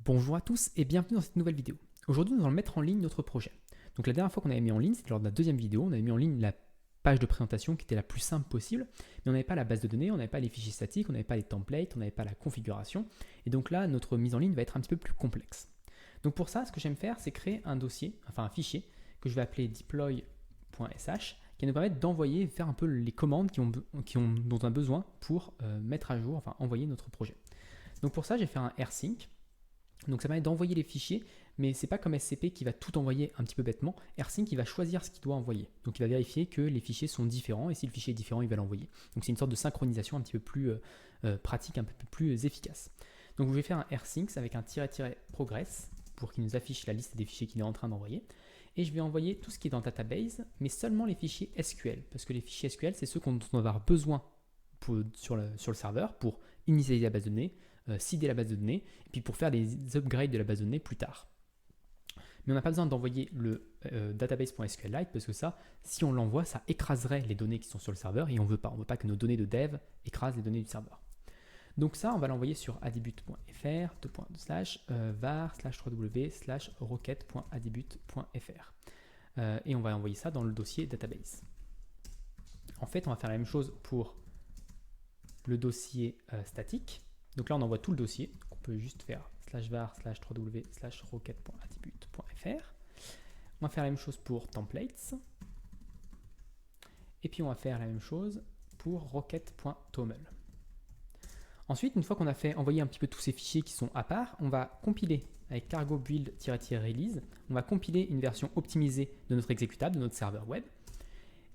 Bonjour à tous et bienvenue dans cette nouvelle vidéo. Aujourd'hui, nous allons mettre en ligne notre projet. Donc la dernière fois qu'on avait mis en ligne, c'était lors de la deuxième vidéo, on avait mis en ligne la page de présentation qui était la plus simple possible, mais on n'avait pas la base de données, on n'avait pas les fichiers statiques, on n'avait pas les templates, on n'avait pas la configuration, et donc là, notre mise en ligne va être un petit peu plus complexe. Donc pour ça, ce que j'aime faire, c'est créer un dossier, enfin un fichier, que je vais appeler deploy.sh, qui va nous permettre d'envoyer, faire un peu les commandes dont on a besoin pour mettre à jour, enfin envoyer notre projet. Donc pour ça, j'ai fait un rsync. Donc ça permet d'envoyer les fichiers, mais c'est pas comme SCP qui va tout envoyer un petit peu bêtement. rsync il va choisir ce qu'il doit envoyer. Donc il va vérifier que les fichiers sont différents, et si le fichier est différent, il va l'envoyer. Donc c'est une sorte de synchronisation un petit peu plus pratique, un peu plus efficace. Donc je vais faire un rsync avec un --progress pour qu'il nous affiche la liste des fichiers qu'il est en train d'envoyer. Et je vais envoyer tout ce qui est dans database, mais seulement les fichiers SQL, parce que les fichiers SQL, c'est ceux dont on va avoir besoin sur le serveur pour initialiser la base de données, seeder la base de données, et puis pour faire des upgrades de la base de données plus tard. Mais on n'a pas besoin d'envoyer le database.sqlite parce que ça, si on l'envoie, ça écraserait les données qui sont sur le serveur et on ne veut pas. On ne veut pas que nos données de dev écrasent les données du serveur. Donc ça, on va l'envoyer sur adibut.fr, var/www/rocket.adibut.fr. Et on va envoyer ça dans le dossier database. En fait, on va faire la même chose pour le dossier statique. Donc là, on envoie tout le dossier. On peut juste faire /var/www/rocket.attribute.fr. On va faire la même chose pour templates. Et puis on va faire la même chose pour rocket.toml. Ensuite, une fois qu'on a fait envoyer un petit peu tous ces fichiers qui sont à part, on va compiler avec cargo build-release. On va compiler une version optimisée de notre exécutable, de notre serveur web.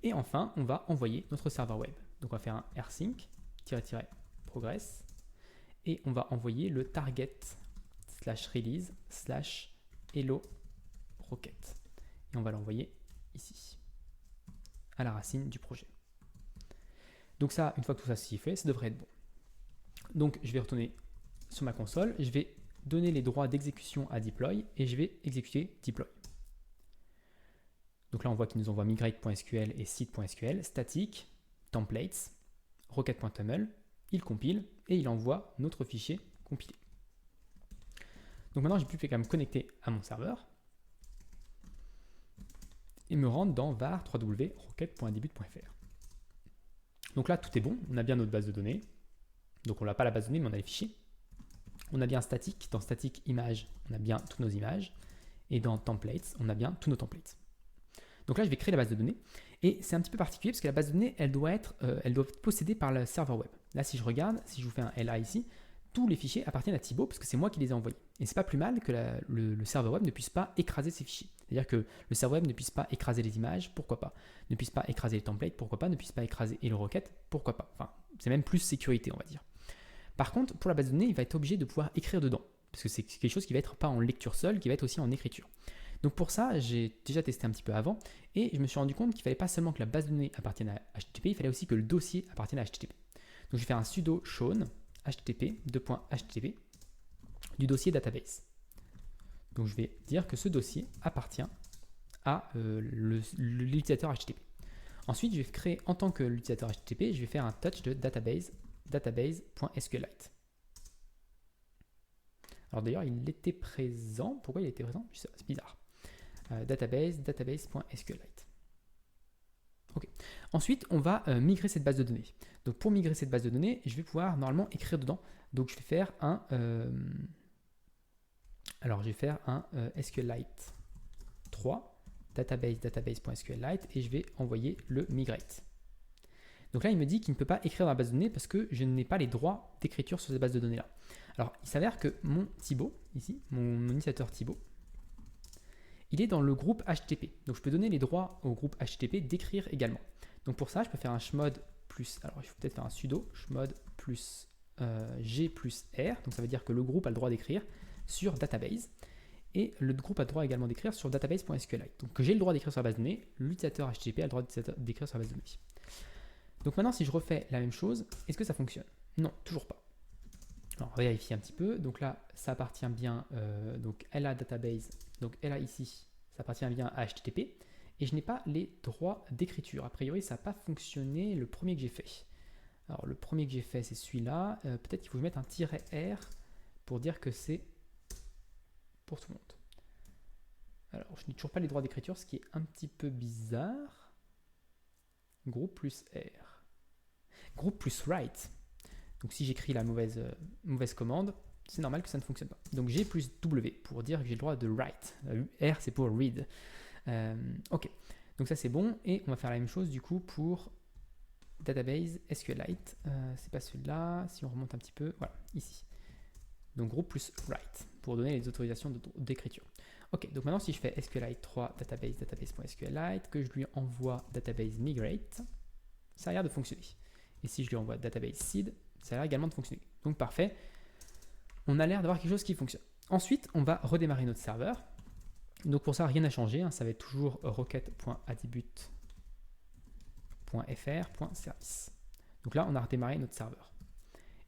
Et enfin, on va envoyer notre serveur web. Donc on va faire un rsync-progress. Et on va envoyer le target/release/hello rocket. Et on va l'envoyer ici, à la racine du projet. Donc ça, une fois que tout ça s'est fait, ça devrait être bon. Donc je vais retourner sur ma console, je vais donner les droits d'exécution à deploy et je vais exécuter deploy. Donc là, on voit qu'il nous envoie migrate.sql et seed.sql, static, templates, rocket.toml. Il compile et il envoie notre fichier compilé. Donc maintenant, j'ai plus qu'à me connecter à mon serveur et me rendre dans var www.rocket.adibut.fr. Donc là, tout est bon. On a bien notre base de données. Donc on n'a pas la base de données, mais on a les fichiers. On a bien static. Dans static image, on a bien toutes nos images. Et dans templates, on a bien tous nos templates. Donc là, je vais créer la base de données. Et c'est un petit peu particulier parce que la base de données, elle doit être possédée par le serveur web. Là, si je regarde, si je vous fais un LA ici, tous les fichiers appartiennent à Thibaut parce que c'est moi qui les ai envoyés. Et c'est pas plus mal que le serveur web ne puisse pas écraser ces fichiers. C'est-à-dire que le serveur web ne puisse pas écraser les images, pourquoi pas. Ne puisse pas écraser les templates, pourquoi pas. Ne puisse pas écraser Hello Rocket, pourquoi pas. Enfin, c'est même plus sécurité, on va dire. Par contre, pour la base de données, il va être obligé de pouvoir écrire dedans. Parce que c'est quelque chose qui va être pas en lecture seule, qui va être aussi en écriture. Donc pour ça, j'ai déjà testé un petit peu avant et je me suis rendu compte qu'il ne fallait pas seulement que la base de données appartienne à HTTP, il fallait aussi que le dossier appartienne à HTTP. Donc je vais faire un sudo shown http://http du dossier database. Donc je vais dire que ce dossier appartient à l'utilisateur HTTP. Ensuite, je vais créer en tant que l'utilisateur HTTP, je vais faire un touch de database.sqlite. Alors d'ailleurs, il était présent. Pourquoi il était présent? C'est bizarre. database.sqlite. Ok. Ensuite, on va migrer cette base de données. Donc pour migrer cette base de données, je vais pouvoir normalement écrire dedans. Donc je vais faire un SQLite 3 database.sqlite et je vais envoyer le migrate. Donc là, il me dit qu'il ne peut pas écrire dans la base de données parce que je n'ai pas les droits d'écriture sur cette base de données là. Alors, il s'avère que mon Thibaut, ici, mon initiateur Thibaut, il est dans le groupe HTTP. Donc je peux donner les droits au groupe HTTP d'écrire également. Donc pour ça, je peux faire un chmod plus, alors il faut peut-être faire un sudo chmod plus g plus r. Donc ça veut dire que le groupe a le droit d'écrire sur database. Et le groupe a le droit également d'écrire sur database.sqlite. Donc j'ai le droit d'écrire sur la base de données, l'utilisateur HTTP a le droit d'écrire sur la base de données. Donc maintenant, si je refais la même chose, est-ce que ça fonctionne? Non, toujours pas. Alors, on va vérifier un petit peu. Donc là, ça appartient bien, donc LA database, donc LA ici, ça appartient bien à HTTP. Et je n'ai pas les droits d'écriture. A priori, ça n'a pas fonctionné le premier que j'ai fait. Alors, le premier que j'ai fait, c'est celui-là. Peut-être qu'il faut que je mette un -R pour dire que c'est pour tout le monde. Alors, je n'ai toujours pas les droits d'écriture, ce qui est un petit peu bizarre. Groupe plus R. Groupe plus write. Donc, si j'écris la mauvaise commande, c'est normal que ça ne fonctionne pas. Donc, G plus W pour dire que j'ai le droit de write. R, c'est pour read. Ok, donc ça c'est bon. Et on va faire la même chose du coup pour database SQLite. C'est pas celui-là. Si on remonte un petit peu, voilà, ici. Donc groupe plus write pour donner les autorisations d'écriture. Ok, donc maintenant si je fais SQLite 3 database.SQLite, que je lui envoie database migrate, ça a l'air de fonctionner. Et si je lui envoie database seed, ça a l'air également de fonctionner. Donc parfait, on a l'air d'avoir quelque chose qui fonctionne. Ensuite, on va redémarrer notre serveur. Donc pour ça, rien n'a changé, hein, ça va être toujours rocket.attribute.fr.service. Donc là, on a redémarré notre serveur.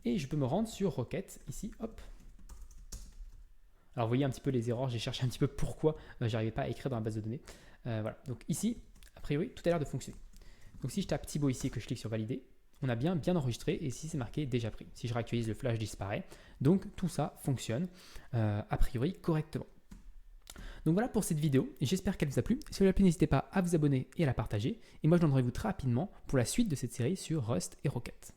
Et je peux me rendre sur Rocket, ici, hop. Alors vous voyez un petit peu les erreurs, j'ai cherché un petit peu pourquoi j'arrivais pas à écrire dans la base de données. Voilà, donc ici, a priori, tout a l'air de fonctionner. Donc si je tape Thibaut ici et que je clique sur valider, on a bien enregistré et ici c'est marqué déjà pris. Si je réactualise, le flash disparaît. Donc tout ça fonctionne a priori correctement. Donc voilà pour cette vidéo, j'espère qu'elle vous a plu. Si elle vous a plu, n'hésitez pas à vous abonner et à la partager. Et moi je donnerai vous très rapidement pour la suite de cette série sur Rust et Rocket.